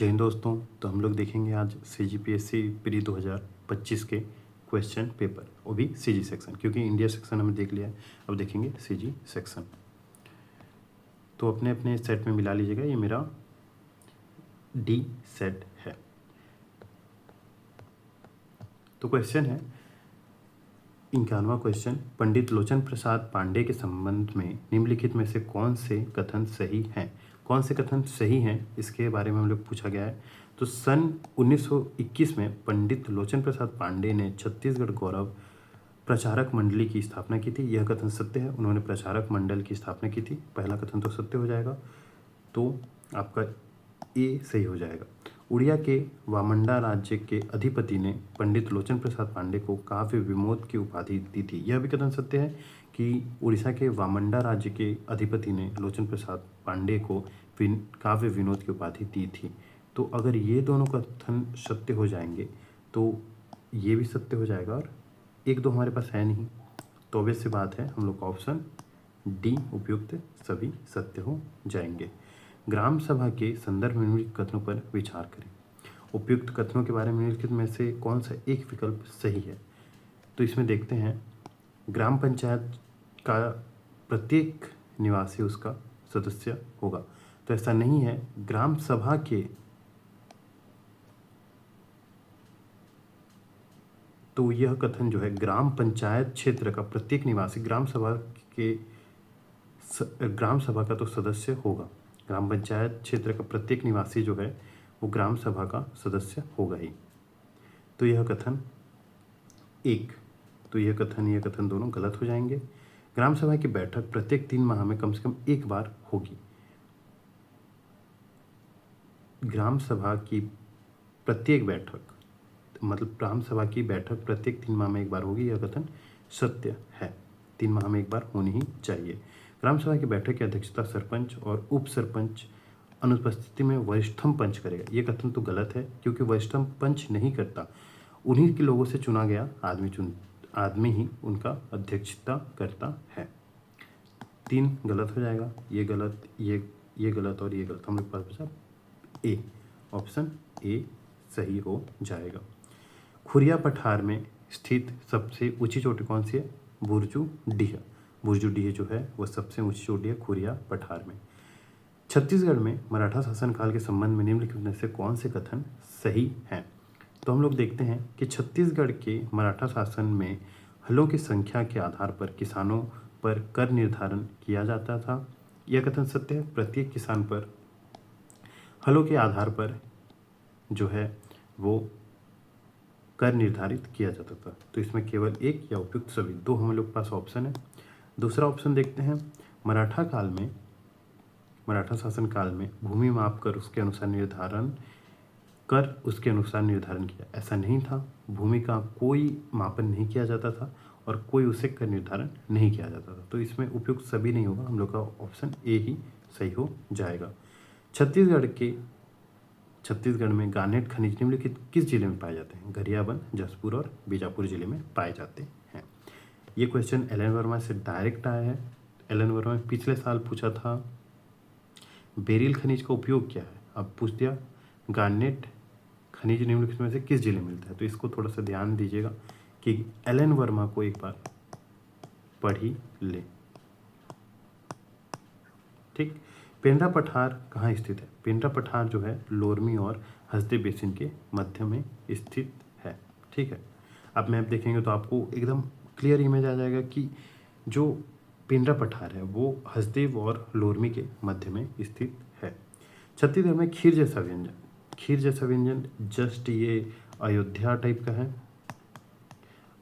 जय हिंद दोस्तों। तो हम लोग देखेंगे आज CGPSC प्री 2025 के क्वेश्चन पेपर, वो भी CG सेक्शन, क्योंकि इंडिया सेक्शन हमने देख लिया है। अब देखेंगे CG सेक्शन। तो अपने अपने सेट में मिला लीजिएगा, ये मेरा D सेट है। तो क्वेश्चन है 51वां क्वेश्चन, पंडित लोचन प्रसाद पांडे के संबंध में निम्नलिखित में से कौन से कथन सही हैं? कौन से कथन सही हैं इसके बारे में हम लोग पूछा गया है। तो सन 1921 में पंडित लोचन प्रसाद पांडे ने छत्तीसगढ़ गौरव प्रचारक मंडली की स्थापना की थी। यह कथन सत्य है, उन्होंने प्रचारक मंडल की स्थापना की थी। पहला कथन तो सत्य हो जाएगा, तो आपका ए सही हो जाएगा। उड़िया के वामंडा राज्य के अधिपति ने पंडित लोचन प्रसाद पांडे को काव्य विनोद की उपाधि दी थी। यह भी कथन सत्य है कि उड़ीसा के वामंडा राज्य के अधिपति ने लोचन प्रसाद पांडे को काव्य विनोद की उपाधि दी थी। तो अगर ये दोनों कथन सत्य हो जाएंगे तो ये भी सत्य हो जाएगा, और एक दो हमारे पास है नहीं, तो ऑब्वियस सी बात है हम लोग का ऑप्शन डी उपयुक्त सभी सत्य हो जाएंगे। ग्राम सभा के संदर्भ में निम्नलिखित कथनों पर विचार करें। उपयुक्त कथनों के बारे में निम्नलिखित में से कौन सा एक विकल्प सही है? तो इसमें देखते हैं, ग्राम पंचायत का प्रत्येक निवासी उसका सदस्य होगा, तो ऐसा नहीं है। ग्राम सभा के, तो यह कथन जो है ग्राम पंचायत क्षेत्र का प्रत्येक निवासी ग्राम सभा का तो सदस्य होगा। ग्राम पंचायत क्षेत्र का प्रत्येक निवासी जो है वो ग्राम सभा का सदस्य होगा ही। तो यह कथन एक, तो यह कथन दोनों गलत हो जाएंगे। ग्राम सभा की बैठक प्रत्येक 3 माह में कम से कम एक बार होगी। ग्राम सभा की प्रत्येक बैठक, मतलब ग्राम सभा की बैठक प्रत्येक 3 माह में एक बार होगी, यह कथन सत्य है। 3 माह में एक बार होनी ही चाहिए। ग्राम सभा की बैठक की अध्यक्षता सरपंच और उप सरपंच अनुपस्थिति में वरिष्ठम पंच करेगा। ये कथन तो गलत है, क्योंकि वरिष्ठम पंच नहीं करता, उन्हीं के लोगों से चुना गया आदमी ही उनका अध्यक्षता करता है। 3 गलत हो जाएगा, ये गलत, ये गलत और ये गलत। हम लोग पास बचा ए, ऑप्शन ए सही हो जाएगा। खुरिया पठार में स्थित सबसे ऊंची चोटी कौन सी है? बुर्जुडीह। बुर्जुडीह जो है वह सबसे ऊंची चोटी है खुरिया पठार में। छत्तीसगढ़ में मराठा शासनकाल के संबंध में निम्नलिखित में से कौन से कथन सही हैं? तो हम लोग देखते हैं कि छत्तीसगढ़ के मराठा शासन में हलों की संख्या के आधार पर किसानों पर कर निर्धारण किया जाता था। यह कथन सत्य है। प्रत्येक किसान पर हलों के आधार पर जो है वो कर निर्धारित किया जाता था। तो इसमें केवल एक या उपयुक्त सभी, दो हम लोग के पास ऑप्शन है। दूसरा ऑप्शन देखते हैं, मराठा शासन काल में भूमि माप कर उसके अनुसार निर्धारण किया। ऐसा नहीं था, भूमि का कोई मापन नहीं किया जाता था और कोई उसे कर निर्धारण नहीं किया जाता था। तो इसमें उपयुक्त सभी नहीं होगा, हम लोग का ऑप्शन ए ही सही हो जाएगा। छत्तीसगढ़ में गार्नेट खनिज निम्नलिखित किस जिले में पाए जाते हैं? गरियाबंद, जशपुर और बीजापुर जिले में पाए जाते हैं। ये क्वेश्चन एलन वर्मा से डायरेक्ट आया है। एलन वर्मा ने पिछले साल पूछा था बेरिल खनिज का उपयोग क्या है, अब पूछ दिया गार्नेट खनिज निम्नलिखित में से किस जिले में मिलता है। तो इसको थोड़ा सा ध्यान दीजिएगा कि एलन वर्मा को एक बार पढ़ ही ले। ठीक, पेंड्रा पठार कहाँ स्थित है? पेंड्रा पठार जो है लोरमी और हसदे बेसिन के मध्य में स्थित है। ठीक है, अब मैप देखेंगे तो आपको एकदम क्लियर इमेज आ जाएगा कि जो पेंड्रा पठार है वो हसदेव और लोरमी के मध्य में स्थित है। छत्तीसगढ़ में खीर जैसा व्यंजन जस्ट ये अयोध्या टाइप का है।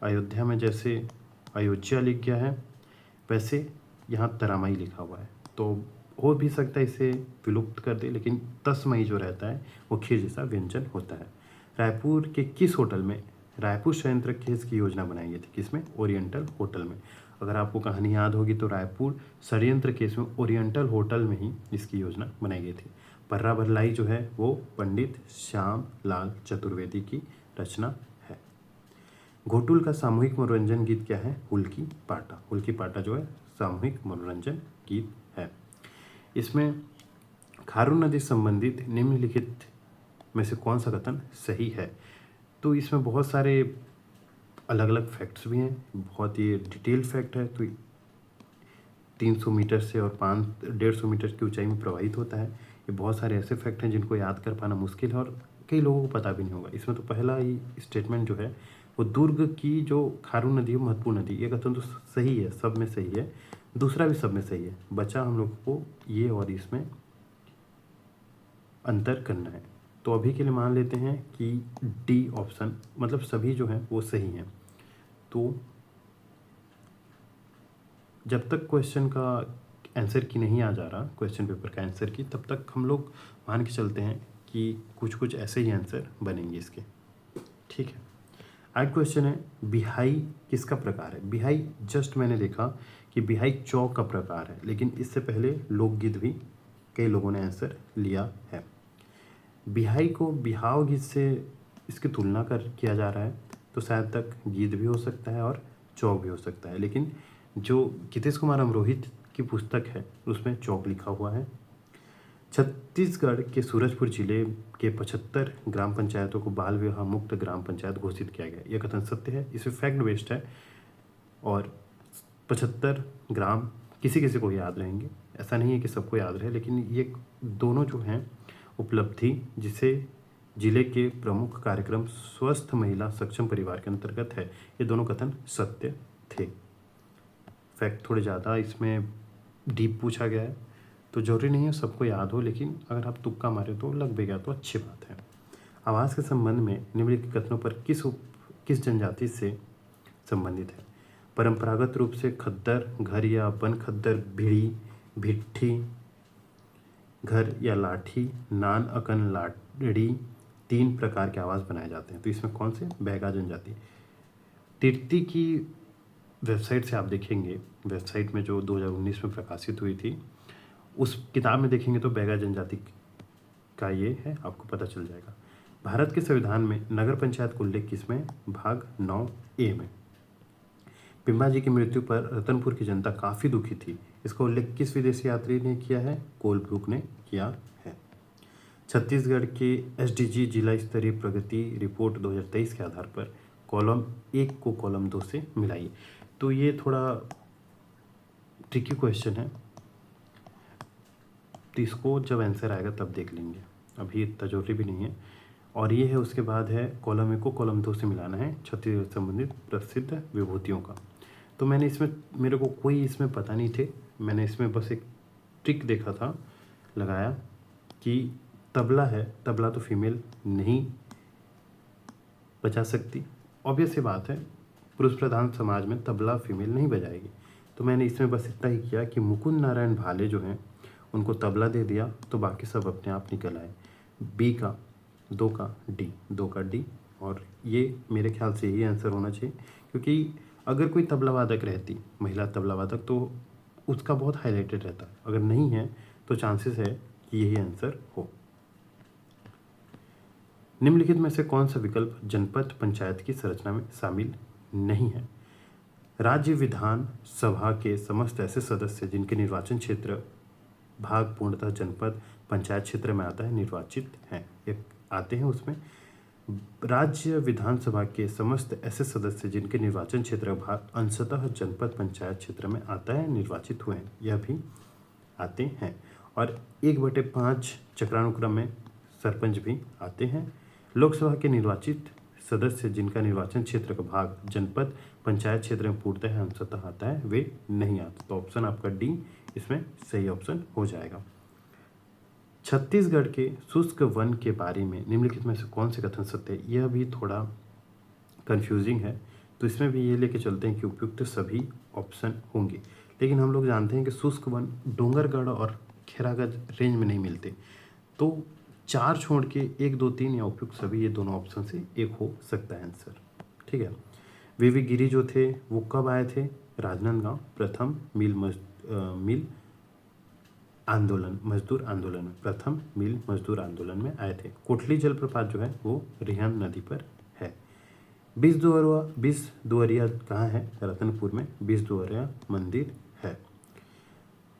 अयोध्या में जैसे अयोध्या लिख गया है वैसे यहाँ तरामई लिखा हुआ है, तो हो भी सकता है इसे विलुप्त कर दे, लेकिन तस्मई जो रहता है वो खीर जैसा व्यंजन होता है। रायपुर के किस होटल में रायपुर संयंत्र केस की योजना बनाई गई थी? किसमें? ओरिएंटल होटल में। अगर आपको कहानी याद होगी तो रायपुर षड्यंत्र केस में ओरिएंटल होटल में ही इसकी योजना बनाई गई थी। पर्रा भरलाई जो है वो पंडित श्याम लाल चतुर्वेदी की रचना है। घोटुल का सामूहिक मनोरंजन गीत क्या है? हुल्की पाटा। हुल्की पाटा जो है सामूहिक मनोरंजन गीत है। इसमें खारून नदी संबंधित निम्नलिखित में से कौन सा कथन सही है। तो इसमें बहुत सारे अलग अलग फैक्ट्स भी हैं, बहुत ही डिटेल फैक्ट है। तो 300 मीटर से और 150 मीटर की ऊंचाई में प्रवाहित होता है। ये बहुत सारे ऐसे फैक्ट हैं जिनको याद कर पाना मुश्किल है और कई लोगों को पता भी नहीं होगा। इसमें तो पहला ही स्टेटमेंट जो है वो दुर्ग की जो खारून नदी है महत्वपूर्ण नदी, ये कथन तो सही है, सब में सही है। दूसरा भी सब में सही है। बचा हम लोग को ये और इसमें अंतर करना है। तो अभी के लिए मान लेते हैं कि डी ऑप्शन मतलब सभी जो हैं वो सही हैं। तो जब तक क्वेश्चन का आंसर की नहीं आ जा रहा, क्वेश्चन पेपर का आंसर की, तब तक हम लोग मान के चलते हैं कि कुछ कुछ ऐसे ही आंसर बनेंगे इसके। ठीक है, आज क्वेश्चन है बिहाई किसका प्रकार है। बिहाई जस्ट मैंने देखा कि बिहाई चौक का प्रकार है, लेकिन इससे पहले लोकगीत भी कई लोगों ने आंसर लिया है। बिहाई को बिहाव गीत से इसकी तुलना किया जा रहा है, तो शायद तक गीत भी हो सकता है और चौक भी हो सकता है। लेकिन जो कितेश कुमार अमरोहित की पुस्तक है उसमें चौक लिखा हुआ है। छत्तीसगढ़ के सूरजपुर जिले के 75 ग्राम पंचायतों को बाल विवाह मुक्त ग्राम पंचायत घोषित किया गया। यह कथन सत्य है, इसमें फैक्ट बेस्ड है और 75 ग्राम किसी किसी को याद रहेंगे, ऐसा नहीं है कि सबको याद रहे, लेकिन ये दोनों जो हैं उपलब्धि जिसे जिले के प्रमुख कार्यक्रम स्वस्थ महिला सक्षम परिवार के अंतर्गत है, ये दोनों कथन सत्य थे। फैक्ट थोड़े ज़्यादा इसमें डीप पूछा गया है, तो जरूरी नहीं है सबको याद हो, लेकिन अगर आप तुक्का मारे तो लग भी गया तो अच्छी बात है। आवास के संबंध में निम्नलिखित कथनों पर किस जनजाति से संबंधित है। परंपरागत रूप से खद्दर घर या वन खद्दर भिड़ी भिट्ठी घर या लाठी नान अकन लाड़ी 3 प्रकार के आवास बनाए जाते हैं। तो इसमें कौन से? बैगा जनजाति। तिरती की वेबसाइट से आप देखेंगे, वेबसाइट में जो 2019 में प्रकाशित हुई थी उस किताब में देखेंगे तो बैगा जनजाति का ये है, आपको पता चल जाएगा। भारत के संविधान में नगर पंचायत का उल्लेख किसमें? भाग 9A में। पिंबा जी की मृत्यु पर रतनपुर की जनता काफ़ी दुखी थी, इसका उल्लेख किस विदेशी यात्री ने किया है? कोलब्रुक ने किया है। छत्तीसगढ़ के SDG जिला स्तरीय प्रगति रिपोर्ट 2023 के आधार पर कॉलम 1 को कॉलम 2 से मिलाइए। तो ये थोड़ा ट्रिकी क्वेश्चन है, तो इसको जब आंसर आएगा तब देख लेंगे, अभी इतना जरूरी भी नहीं है। और ये है, उसके बाद है कॉलम 1 को कॉलम 2 से मिलाना है छत्तीसगढ़ संबंधित प्रसिद्ध विभूतियों का। तो मैंने इसमें, मेरे को कोई इसमें पता नहीं थे, मैंने इसमें बस एक ट्रिक देखा था, लगाया कि तबला है, तबला तो फीमेल नहीं बजा सकती, ऑब्वियस सी बात है, पुरुष प्रधान समाज में तबला फीमेल नहीं बजाएगी। तो मैंने इसमें बस इतना ही किया कि मुकुंद नारायण भाले जो हैं उनको तबला दे दिया, तो बाकी सब अपने आप निकल आए। बी का 2 का डी, और ये मेरे ख्याल से यही आंसर होना चाहिए, क्योंकि अगर कोई तबला वादक रहती, महिला तबला वादक, तो उसका बहुत हाईलाइटेड रहता। अगर नहीं है तो चांसेस है कि यही आंसर हो। निम्नलिखित में से कौन सा विकल्प जनपद पंचायत की संरचना में शामिल नहीं है? राज्य विधान सभा के समस्त ऐसे सदस्य जिनके निर्वाचन क्षेत्र भाग पूर्णतः जनपद पंचायत क्षेत्र में आता है निर्वाचित हैं, ये आते हैं उसमें। राज्य विधानसभा के समस्त ऐसे सदस्य जिनके निर्वाचन क्षेत्र भाग अंशतः जनपद पंचायत क्षेत्र में आता है निर्वाचित हुए हैं, यह भी आते हैं। और 1/5 चक्रानुक्रम में सरपंच भी आते हैं। लोकसभा के निर्वाचित सदस्य जिनका निर्वाचन क्षेत्र का भाग जनपद पंचायत क्षेत्र में पूर्णतः अंशतः आता है, वे नहीं आते। तो ऑप्शन आपका डी इसमें सही ऑप्शन हो जाएगा। छत्तीसगढ़ के शुष्क वन के बारे में निम्नलिखित में से कौन से कथन सत्य है? यह भी थोड़ा कंफ्यूजिंग है, तो इसमें भी ये लेके चलते हैं कि उपयुक्त सभी ऑप्शन होंगे। लेकिन हम लोग जानते हैं कि शुष्क वन डोंगरगढ़ और खैरागढ़ रेंज में नहीं मिलते, तो 4 छोड़ के 1, 2, 3 या उपयुक्त सभी, ये दोनों ऑप्शन से एक हो सकता है आंसर। ठीक है। वीवी गिरी जो थे वो कब आए थे? राजनांदगांव प्रथम मिल आंदोलन, मजदूर आंदोलन में, प्रथम मिल मजदूर आंदोलन में आए थे। कोटली जलप्रपात जो है वो रिहांद नदी पर है। 20 दुआरिया कहाँ है? रतनपुर में 20 दुआरिया मंदिर है।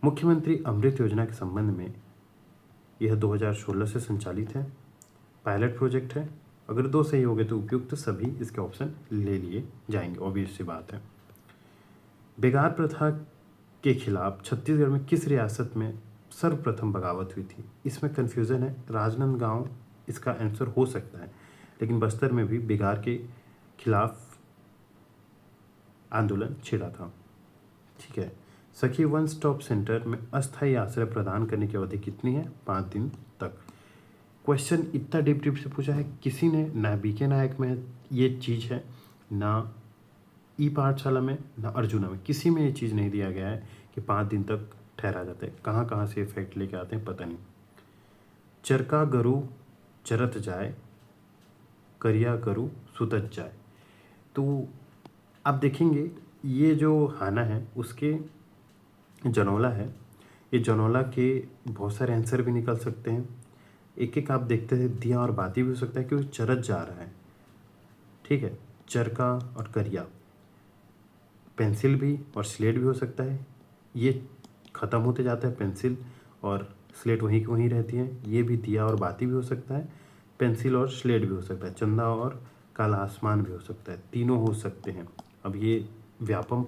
मुख्यमंत्री अमृत योजना के संबंध में यह 2016 से संचालित है। पायलट प्रोजेक्ट है। अगर 2 सही हो गए तो उपयुक्त सभी इसके ऑप्शन ले लिए जाएंगे, ऑब्वियस सी बात है। बेगार प्रथा के खिलाफ छत्तीसगढ़ में किस रियासत में सर्वप्रथम बगावत हुई थी? इसमें कन्फ्यूज़न है। राजनांदगांव इसका आंसर हो सकता है, लेकिन बस्तर में भी बेगार के खिलाफ आंदोलन छिड़ा था। ठीक है। सखी वन स्टॉप सेंटर में अस्थायी आश्रय प्रदान करने की अवधि कितनी है? 5 दिन तक। क्वेश्चन इतना डीप से पूछा है, किसी ने ना बीके नायक में ये चीज़ है, ना ई पाठशाला में, ना अर्जुना में, किसी में ये चीज़ नहीं दिया गया है कि 5 दिन तक ठहरा जाता है। कहाँ कहाँ से इफेक्ट लेके आते हैं पता नहीं। चरका गरु चरत जाए, करिया गरु सुतत जाए। तो आप देखेंगे ये जो हाना है उसके जनौला है, ये जनौला के बहुत सारे आंसर भी निकल सकते हैं। एक एक आप देखते हैं, दिया और बाती भी हो सकता है क्योंकि चरत जा रहा है। ठीक है। चरका और करिया, पेंसिल भी और स्लेट भी हो सकता है। ये ख़त्म होते जाता है पेंसिल और स्लेट वहीं की वहीं रहती है। ये भी दिया और बाती भी हो सकता है, पेंसिल और स्लेट भी हो सकता है, चंदा और काला आसमान भी हो सकता है, तीनों हो सकते हैं। अब ये व्यापम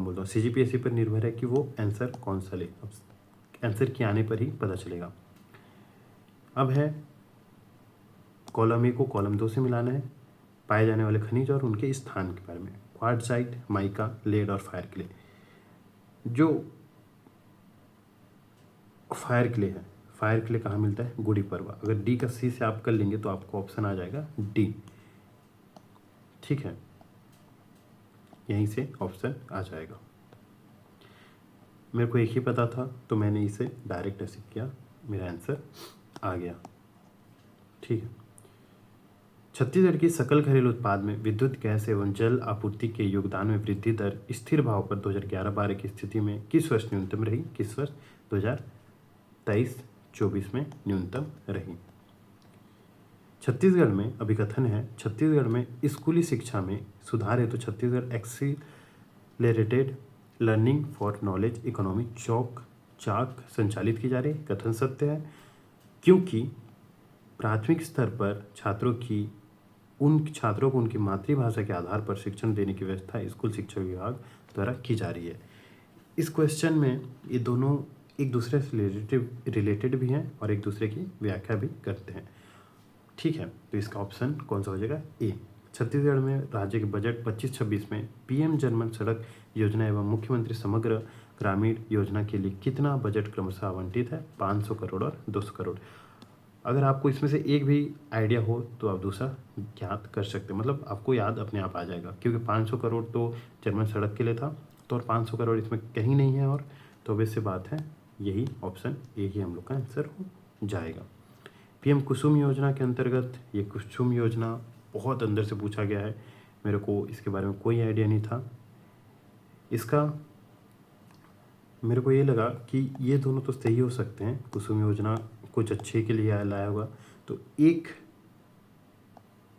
बोलता हूँ CGPSC पर निर्भर है कि वो आंसर कौन सा ले। अब आंसर के आने पर ही पता चलेगा। अब है कॉलम 1 को कॉलम 2 से मिलाना है। पाए जाने वाले खनिज और उनके स्थान के बारे में, क्वार्टजाइट, माइका, लेड और फायर क्ले। जो फायर क्ले है, फायर क्ले कहाँ मिलता है? गुड़ी पड़वा। अगर डी का सी से आप कर लेंगे तो आपको ऑप्शन आ जाएगा डी। ठीक है, यहीं से ऑप्शन आ जाएगा। मेरे को एक ही पता था तो मैंने इसे डायरेक्ट ऐसे किया, मेरा आंसर आ गया। ठीक है। छत्तीसगढ़ की सकल घरेलू उत्पाद में विद्युत गैस एवं जल आपूर्ति के योगदान में वृद्धि दर स्थिर भाव पर 2011-12 की स्थिति में किस वर्ष न्यूनतम रही? किस वर्ष? 2023-24 में न्यूनतम रही। छत्तीसगढ़ में अभिकथन है, छत्तीसगढ़ में स्कूली शिक्षा में सुधार हेतु Chhattisgarh accelerated learning for knowledge economy chalk संचालित की जा रही। कथन सत्य है, क्योंकि प्राथमिक स्तर पर छात्रों को उनकी मातृभाषा के आधार पर शिक्षण देने की व्यवस्था स्कूल शिक्षा विभाग द्वारा की जा रही है। इस क्वेश्चन में ये दोनों एक दूसरे से रिलेटेड भी हैं और एक दूसरे की व्याख्या भी करते हैं। ठीक है, तो इसका ऑप्शन कौन सा हो जाएगा? ए। छत्तीसगढ़ में राज्य के बजट 25-26 में PM जनमन सड़क योजना एवं मुख्यमंत्री समग्र ग्रामीण योजना के लिए कितना बजट क्रमशः आवंटित है? 500 करोड़ और 200 करोड़। अगर आपको इसमें से एक भी आइडिया हो तो आप दूसरा ज्ञात कर सकते हैं, मतलब आपको याद अपने आप आ जाएगा, क्योंकि 500 करोड़ तो जनमन सड़क के लिए था, तो और 500 करोड़ इसमें कहीं नहीं है, और तो वैसे बात है यही ऑप्शन ए ही हम लोग का आंसर हो जाएगा। PM कुसुम योजना के अंतर्गत, ये कुसुम योजना बहुत अंदर से पूछा गया है, मेरे को इसके बारे में कोई आइडिया नहीं था। इसका मेरे को ये लगा कि ये दोनों तो सही हो सकते हैं, कुसुम योजना कुछ अच्छे के लिए लाया होगा, तो एक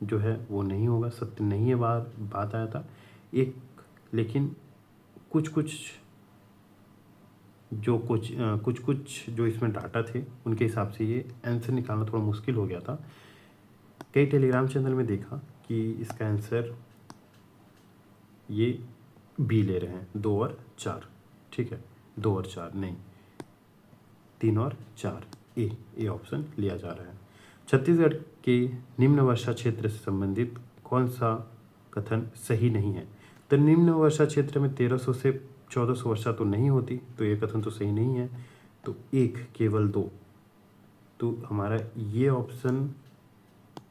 जो है वो नहीं होगा, सत्य नहीं है, बात आया था एक। लेकिन कुछ जो इसमें डाटा थे उनके हिसाब से ये आंसर निकालना थोड़ा मुश्किल हो गया था। कई टेलीग्राम चैनल में देखा कि इसका आंसर ये बी ले रहे हैं, 2 और 4। ठीक है, 2 और 4 नहीं, 3 और 4, ए ऑप्शन लिया जा रहा है। छत्तीसगढ़ के निम्न वर्षा क्षेत्र से संबंधित कौन सा कथन सही नहीं है? तो निम्न वर्षा क्षेत्र में 1300 से 1400 वर्षा तो नहीं होती, तो ये कथन तो सही नहीं है। तो एक, केवल 2, तो हमारा ये ऑप्शन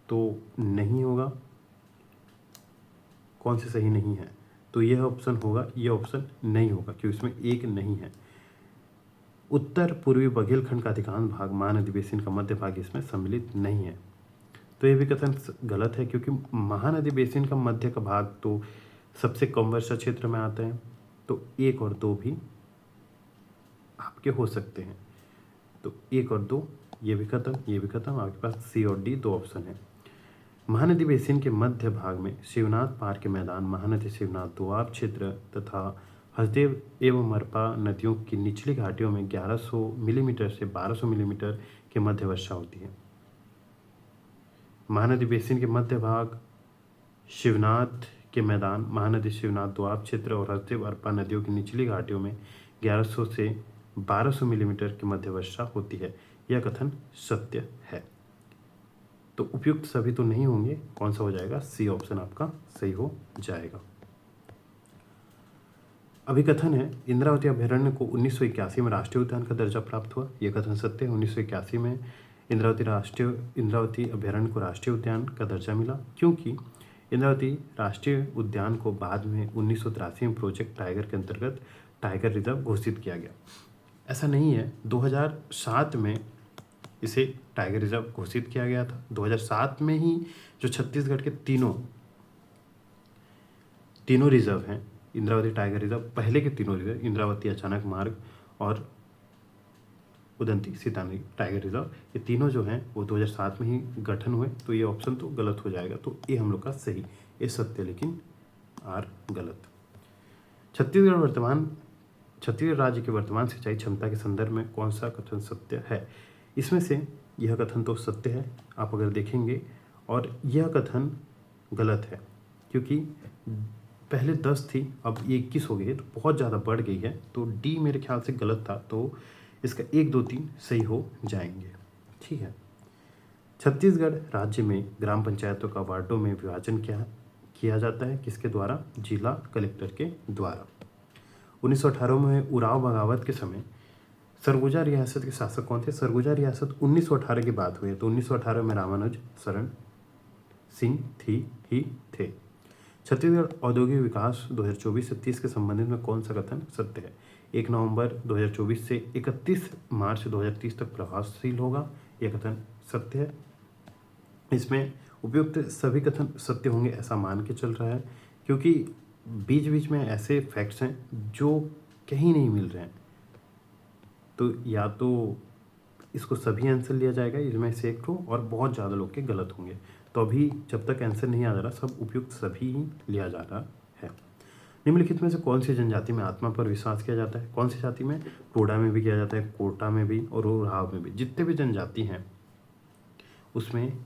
तो नहीं होगा। कौन से सही नहीं है? तो यह ऑप्शन होगा, ये ऑप्शन नहीं होगा क्योंकि इसमें एक नहीं है। उत्तर पूर्वी बघेलखंड का अधिकांश भाग महानदी बेसिन का मध्य भाग इसमें सम्मिलित नहीं है, तो ये भी कथन गलत है, क्योंकि महानदी बेसिन का मध्य का भाग तो सबसे कम वर्षा क्षेत्र में आता है। तो 1 और 2 भी आपके हो सकते हैं, तो 1 और 2 ये भी खत्म, ये भी खत्म। आपके पास सी और डी 2 ऑप्शन है। महानदी बेसिन के मध्य भाग में शिवनाथ पार के मैदान, महानदी शिवनाथ दोआब क्षेत्र तथा हसदेव एवं मरपा नदियों की निचली घाटियों में 1100 मिलीमीटर से 1200 मिलीमीटर के मध्य वर्षा होती है। महानदी बेसिन के मध्य भाग, शिवनाथ के मैदान, महानदी शिवनाथ दोआब क्षेत्र और हसदेव अरपा नदियों की निचली घाटियों में 1100 से 1200 मिलीमीटर की मध्य वर्षा होती है। यह कथन सत्य है। तो उपयुक्त सभी तो नहीं होंगे, कौन सा हो जाएगा? सी ऑप्शन आपका सही हो जाएगा। अभिकथन है, इंद्रावती अभयारण्य को 1981 में राष्ट्रीय उद्यान का दर्जा प्राप्त हुआ। यह कथन सत्य है। 1981 में इंद्रावती अभयारण्य को राष्ट्रीय उद्यान का दर्जा मिला, क्योंकि इंद्रावती राष्ट्रीय उद्यान को बाद में 1983 में प्रोजेक्ट टाइगर के अंतर्गत टाइगर रिजर्व घोषित किया गया। ऐसा नहीं है, 2007 में इसे टाइगर रिजर्व घोषित किया गया था। 2007 में ही जो छत्तीसगढ़ के तीनों रिजर्व हैं, इंद्रावती टाइगर रिजर्व, पहले के तीनों रिजर्व, इंद्रावती अचानक मार्ग और उदंती सीतानी टाइगर रिजर्व, ये तीनों जो हैं वो 2007 में ही गठन हुए। तो ये ऑप्शन तो गलत हो जाएगा। तो ये हम लोग का सही, ये सत्य, लेकिन आर गलत। छत्तीसगढ़ राज्य की वर्तमान सिंचाई क्षमता के संदर्भ में कौन सा कथन सत्य है? इसमें से यह कथन तो सत्य है, आप अगर देखेंगे, और यह कथन गलत है, क्योंकि पहले 10 थी, अब 21 हो गई है, तो बहुत ज़्यादा बढ़ गई है। तो डी मेरे ख्याल से गलत था, तो इसका 1, 2, 3 सही हो जाएंगे। ठीक है। छत्तीसगढ़ राज्य में ग्राम पंचायतों का वार्डों में विभाजन किया जाता है किसके द्वारा? जिला कलेक्टर के द्वारा। 1918 में उराव बगावत के समय सरगुजा रियासत के शासक कौन थे? सरगुजा रियासत 1918 की बात हुई है, तो 1918 में रामानुज शरण सिंह ही थे। छत्तीसगढ़ औद्योगिक विकास 2024 से 30 के संबंधित में कौन सा कथन सत्य है? 1 नवंबर 2024 से 31 मार्च 2030 तक प्रभावशील होगा, यह कथन सत्य है। इसमें उपयुक्त सभी कथन सत्य होंगे ऐसा मान के चल रहा है, क्योंकि बीच बीच में ऐसे फैक्ट्स हैं जो कहीं नहीं मिल रहे हैं। तो या तो इसको सभी आंसर लिया जाएगा, इसमें से एक ठो, और बहुत ज़्यादा लोग के गलत होंगे। तो अभी जब तक आंसर नहीं आ जा रहा, सब उपयुक्त सभी ही लिया जा रहा है। निम्नलिखित में से कौन सी जनजाति में आत्मा पर विश्वास किया जाता है? कौन सी जाति में? टोडा में भी किया जाता है, कोटा में भी और उराव में भी। जितने भी जनजाति हैं उसमें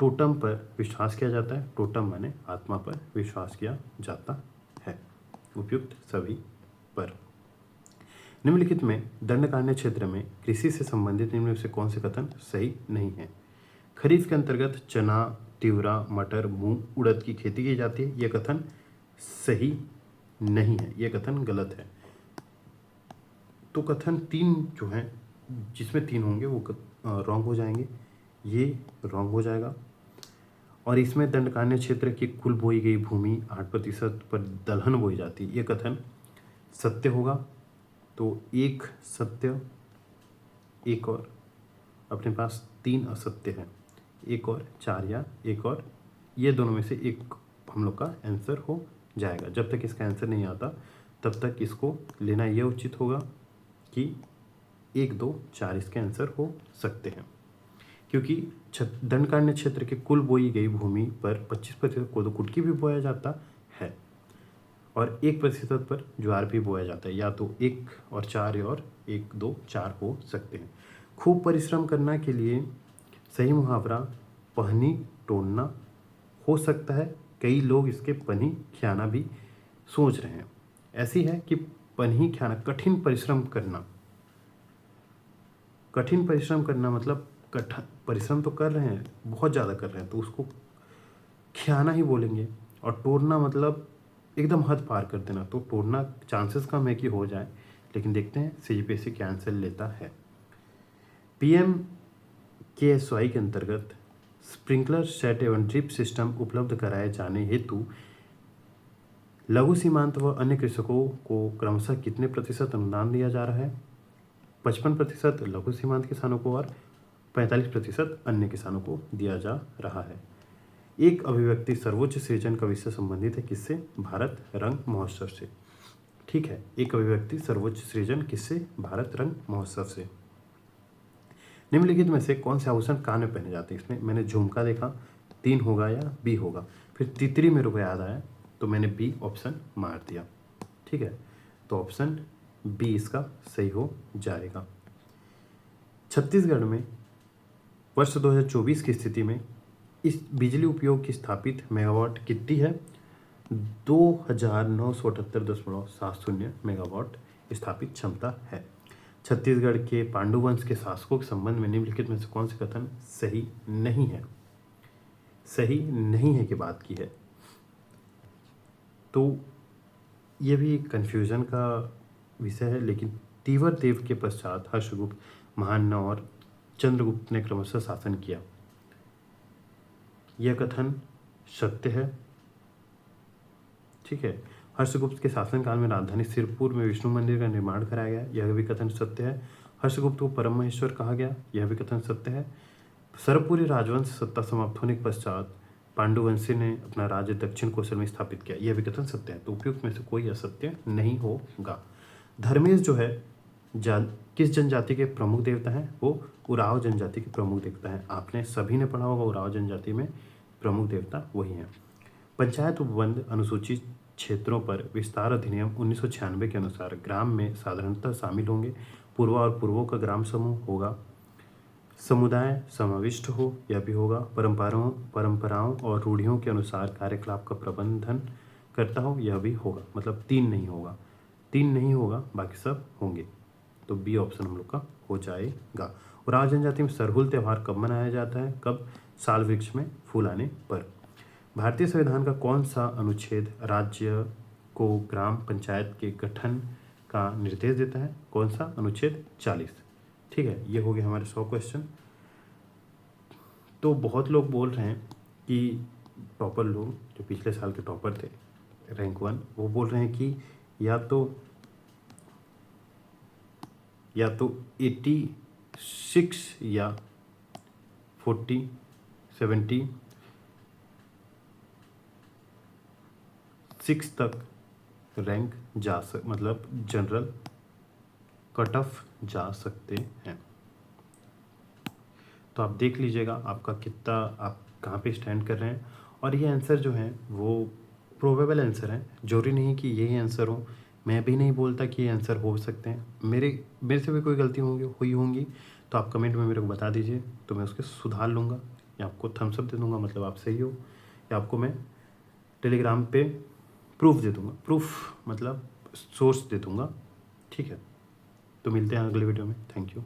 टोटम पर विश्वास किया जाता है। टोटम माने आत्मा पर विश्वास किया जाता है, उपयुक्त सभी पर। निम्नलिखित में दंडकारण्य क्षेत्र में कृषि से संबंधित निम्न में से कौन से कथन सही नहीं है? खरीफ के अंतर्गत चना, तिवरा, मटर, मूंग, उड़द की खेती की जाती है, यह कथन सही नहीं है, यह कथन गलत है। तो कथन 3 जो हैं, जिसमें 3 होंगे वो रॉन्ग हो जाएंगे, ये रॉन्ग हो जाएगा। और इसमें दंडकारण्य क्षेत्र की कुल बोई गई भूमि 8% पर दलहन बोई जाती है, यह कथन सत्य होगा। तो एक सत्य, एक और अपने पास 3 असत्य हैं, एक और 4 या एक और, ये दोनों में से एक हम लोग का आंसर हो जाएगा। जब तक इसका आंसर नहीं आता तब तक इसको लेना यह उचित होगा कि 1, 2, 4 इसके आंसर हो सकते हैं, क्योंकि दंडकारण्य क्षेत्र के कुल बोई गई भूमि पर 25% कोदो कुटकी भी बोया जाता है और 1% पर ज्वार भी बोया जाता है। या तो 1 और 4 और 1, 2, 4 हो सकते हैं। खूब परिश्रम करना के लिए सही मुहावरा पहनी टोड़ना हो सकता है। कई लोग इसके पन्ही खियाना भी सोच रहे हैं। ऐसी है कि पन्ही खियाना, कठिन परिश्रम करना। कठिन परिश्रम करना मतलब परिश्रम तो कर रहे हैं, बहुत ज़्यादा कर रहे हैं, तो उसको खियाना ही बोलेंगे। और तोड़ना मतलब एकदम हद पार कर देना, तो तोड़ना चांसेस कम है कि हो जाए, लेकिन देखते हैं सीजीपीएससी क्या आंसर लेता है। PMKSY के अंतर्गत स्प्रिंकलर सेट एवं ड्रिप सिस्टम उपलब्ध कराए जाने हेतु लघु सीमांत व अन्य कृषकों को क्रमशः कितने प्रतिशत अनुदान दिया जा रहा है? 55% लघु सीमांत किसानों को और 45% अन्य किसानों को दिया जा रहा है। एक अभिव्यक्ति सर्वोच्च सृजन का विषय संबंधित है किससे? भारत रंग महोत्सव से। ठीक है, एक अभिव्यक्ति सर्वोच्च सृजन किससे? भारत रंग महोत्सव से। निम्नलिखित में से कौन से आभूषण कान में पहने जाते हैं? इसमें मैंने झुमका देखा, 3 होगा या बी होगा। फिर तितरी मेरे को याद आया तो मैंने बी ऑप्शन मार दिया। ठीक है, तो ऑप्शन बी इसका सही हो जाएगा। छत्तीसगढ़ में वर्ष 2024 की स्थिति में इस बिजली उपयोग की स्थापित मेगावाट कितनी है? 2978.70 मेगावाट स्थापित क्षमता है। छत्तीसगढ़ के पांडु वंश के शासकों के संबंध में निम्नलिखित में से कौन से कथन सही नहीं है? सही नहीं है की बात की है, तो ये भी कन्फ्यूजन का विषय है। लेकिन तीवर देव के पश्चात हर्षगुप्त, महान और चंद्रगुप्त ने क्रमशः शासन किया। यह कथन सत्य है। ठीक है। हर्षगुप्त के शासनकाल में राजधानी सिरपुर में विष्णु मंदिर का निर्माण कराया गया, यह भी कथन सत्य है। हर्षगुप्त को परम महेश्वर कहा गया, यह भी कथन सत्य है। सरपुरी राजवंश सत्ता समाप्त होने के पश्चात पांडुवंशी ने अपना राज्य दक्षिण कौशल में स्थापित किया, यह भी कथन सत्य है। तो उपयुक्त में से कोई असत्य नहीं होगा। धर्मेश जो है किस जनजाति के प्रमुख देवता हैं? वो उराव जनजाति के प्रमुख देवता हैं। आपने सभी ने पढ़ा होगा उराव जनजाति में प्रमुख देवता वही हैं। पंचायत उपबंध अनुसूचित क्षेत्रों पर विस्तार अधिनियम 1996 के अनुसार ग्राम में साधारणतः शामिल होंगे। पूर्वा और पूर्वों का ग्राम समूह होगा। समुदाय समाविष्ट हो, यह भी होगा। परंपराओं और रूढ़ियों के अनुसार कार्यकलाप का प्रबंधन करता हो, यह भी होगा। मतलब 3 नहीं होगा, 3 नहीं होगा, बाकी सब होंगे। तो बी ऑप्शन हम लोग का हो जाएगा। उराव जनजाति में सरहुल त्यौहार कब मनाया जाता है? कब? साल वृक्ष में फूल आने पर। भारतीय संविधान का कौन सा अनुच्छेद राज्य को ग्राम पंचायत के गठन का निर्देश देता है? कौन सा? अनुच्छेद 40। ठीक है, ये हो गए हमारे 100 क्वेश्चन। तो बहुत लोग बोल रहे हैं कि टॉपर लोग जो पिछले साल के टॉपर थे रैंक 1, वो बोल रहे हैं कि या तो 86 या 40 76 तक रैंक मतलब जनरल कट ऑफ जा सकते हैं। तो आप देख लीजिएगा आपका कितना, आप कहाँ पे स्टैंड कर रहे हैं। और ये आंसर जो है वो प्रोबेबल आंसर है, जरूरी नहीं कि यही आंसर हो। मैं भी नहीं बोलता कि ये आंसर हो सकते हैं। मेरे से भी कोई गलती हुई होंगी तो आप कमेंट में मेरे को बता दीजिए, तो मैं उसके सुधार लूँगा या आपको थम्स अप दे दूँगा, मतलब आप सही हो, या आपको मैं टेलीग्राम पे प्रूफ दे दूँगा। प्रूफ मतलब सोर्स दे दूँगा। ठीक है, तो मिलते हैं अगले वीडियो में। Thank you.